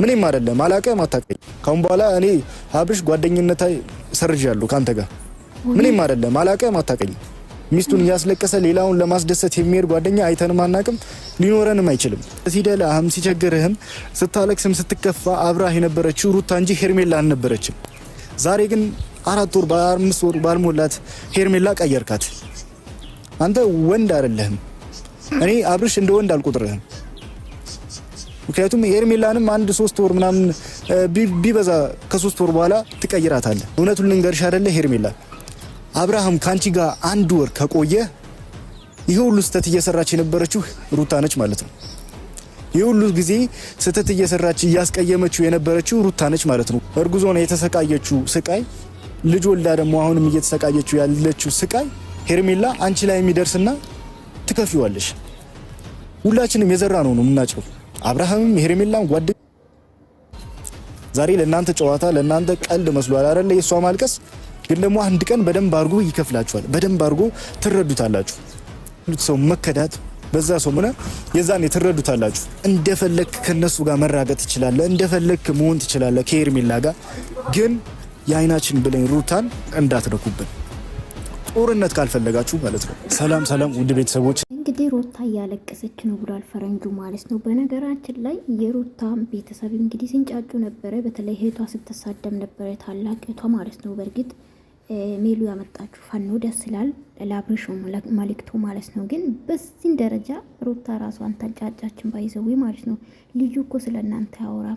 ምንም አይደለም አላቀም አታቀኝ ካሁን በኋላ እኔ አብርሽ ጓደኝነታይ ሰርጃለሁ ካንተ ጋር ምንም አይደለም አላቀም አታቀኝ ሚስቱን ያስለቀሰ ሌላውን ለማስደሰት የሚሄድ ጓደኛ አይተንም አናቅም ሊኖረንም አይችልም ሲደላ አሁን ሲቸገርህም ስታለቅስም ስትከፋ አብራህ የነበረችው ሩታ እንጂ ሄርሜላ አልነበረችም ዛሬ ግን 4 ወር በ5 ወር ባልሞላት ሄርሜላ ቀየርካት አንተ ወንድ አይደለህም እኔ አብርሽ እንደ ወንድ አልቆጥረህም ምክንያቱም ሄርሜላንም 1-3 ወር ምናምን ቢበዛ ከ3 ወር በኋላ ትቀይራታለህ እውነቱን ልንገርሽ አይደለ ሄርሜላ አብርሃም ካንቺ ጋር 1 ወር ከቆየ ይሁሉ ስተት እየሰራች የነበረችው ሩታ ነች ማለት ነው ይሁሉ ጊዜ ስተት እየሰራች እያስቀየመችው የነበረችው ሩታ ነች ማለት ነው እርጉዞ ነው የተሰቃየችው ስቃይ ልጅ ወልዳ ደግሞ አሁንም እየተሰቃየችው ያለችው ስቃይ ሄርሜላ አንቺ ላይ የሚደርስና ትከፊዋለሽ ሁላችንም የዘራ ነው ምናጭው አብርሃምም ሄርሜላም ጓደኛ ዛሬ ለእናንተ ጨዋታ ለእናንተ ቀልድ መስሏል አይደል የሷ ማልቀስ ግን ደግሞ አንድ ቀን በደንብ አርጎ ይከፍላችኋል በደንብ አርጎ ትረዱታላችሁ ሰው መከዳት በዛ ሰው ምነ የዛኔ ትረዱታላችሁ እንደፈለክ ከነሱ ጋር መራገጥ ይችላል እንደፈለክ መሆን ይችላል ከሄርሜላ ጋር ግን የአይናችን ብለን ሩታን እንዳትረኩብን ጦርነት ካልፈለጋችሁ ማለት ነው ሰላም ውድ ቤተሰቦች እንግዲህ ሩታ ያለቀሰች ነው ብሏል ፈረንጁ ማለት ነው በነገራችን ላይ የሩታ ቤተሰብ እንግዲህ ሲንጫጩ ነበረ በተለይ ሄቷ ስትሳደም ነበረ ታላቅ ሄቷ ማለት ነው በርግጥ ሜሉ ያመጣችሁ ፈኖ ደስ ይላል ለአብርሽ መልእክቱ ማለት ነው ግን በዚህ ደረጃ ሩታ ራሷን ታጫጫችን ባይዘው ማለት ነው ልጁ እኮ ስለናንተ ያወራ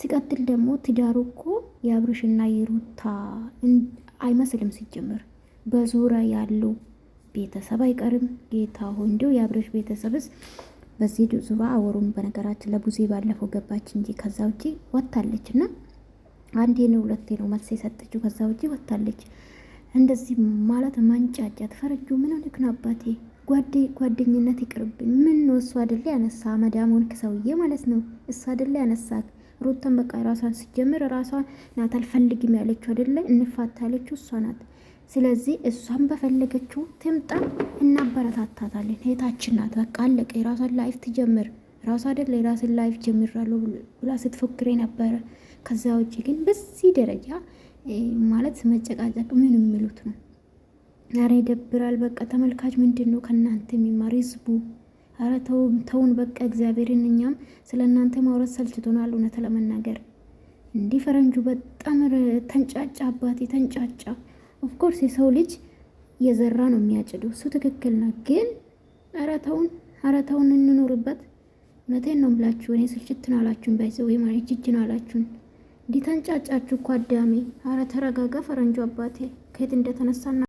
ሲቀጥል ደግሞ ትዳሩ እኮ የአብርሽና የሩታ አይመስልም ሲጀምር በዙሪያ ያለው ቤተሰብ አይቀርም ጌታ ሆይ እንደው የአብርሽ ቤተሰብስ በዚህ ዙሪያ አወሩም በነገራችን ለቡዜ ባለፈው ገባች እንጂ ከዛ ውጪ ወጣለችና አንዴ ነው ሁለቴ ነው መልስ የሰጠችው ከዛ ውጪ ወጣለች እንደዚህ ማለት ማንጫጫት ፈረጁ ምን ሆነክ ነው አባቴ ጓደኝነት ይቅርብኝ ምን ነው እሱ አይደለ ያነሳ መዳሙን ከሰውዬ ማለት ነው እሱ አይደለ ያነሳክ ሩታን በቃ ራሷን ሲጀምር ራሷን ናት አልፈልግም ያለችው አይደለ እንፋታለችው እሷ ናት ስለዚህ እሷን በፈለገችው ትምጣ እና በረታታታለን ሄታችን ናት በቃ አለቀ የራሷን ላይፍ ትጀምር ራሷ አይደለ የራስን ላይፍ ጀምራለሁ ብላ ስትፎክር ነበር ከዛ ውጪ ግን በዚህ ደረጃ ማለት መጨቃጨቅ ምን የሚሉት ነው ዛሬ ይደብራል በቃ ተመልካች ምንድነው ከናንተ የሚማር ህዝቡ አረ ተውን በቃ እግዚአብሔርን እኛም ስለናንተ ማውራት ሰልችቶናል እውነት ለመናገር እንዲ ፈረንጁ በጣም ተንጫጫ አባቴ ተንጫጫ ኦፍ ኮርስ የሰው ልጅ የዘራ ነው የሚያጭደው እሱ ትክክል ነው ግን አረ ተውን እንኖርበት እውነቴን ነው ብላችሁ እኔ ስልችትን አላችሁን ባይዘው ወይ ማለት ጅጅን አላችሁን ዲታንጫጫችሁ እኮ አዳሜ አረ ተረጋጋ ፈረንጁ አባቴ ከየት እንደተነሳና